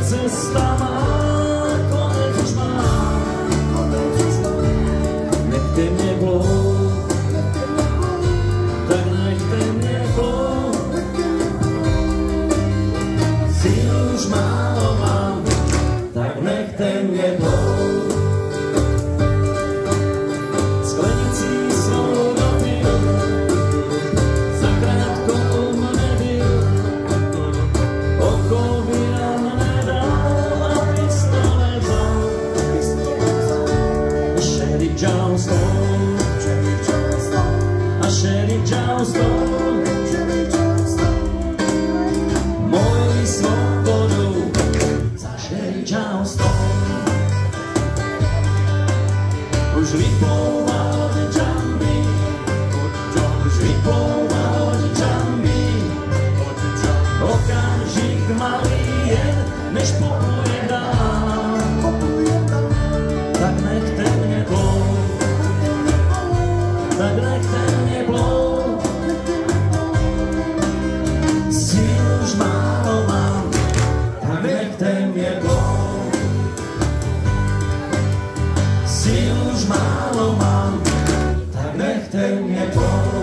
Cesta má konec už má, nechte mě bloud, tak nechte mě bloud. Síl už málo mám, tak nechte mě bloud. Sklenicí svou dopil, zakrátko mne byl, oko vydám nedal a pistole vzal. Sheriff Johnston, a Sheriff Johnston, moji svobodu za Sheriff Johnston. Už vyplouval od džamby, už vyplouval od džamby, okamžik malý jen, než popojedám. Tak nechte mě bloud, tak nechte mě bloud. Síl už málo mám, tak nechte mě bloud. Síl už málo mám, tak nechte mě bloud.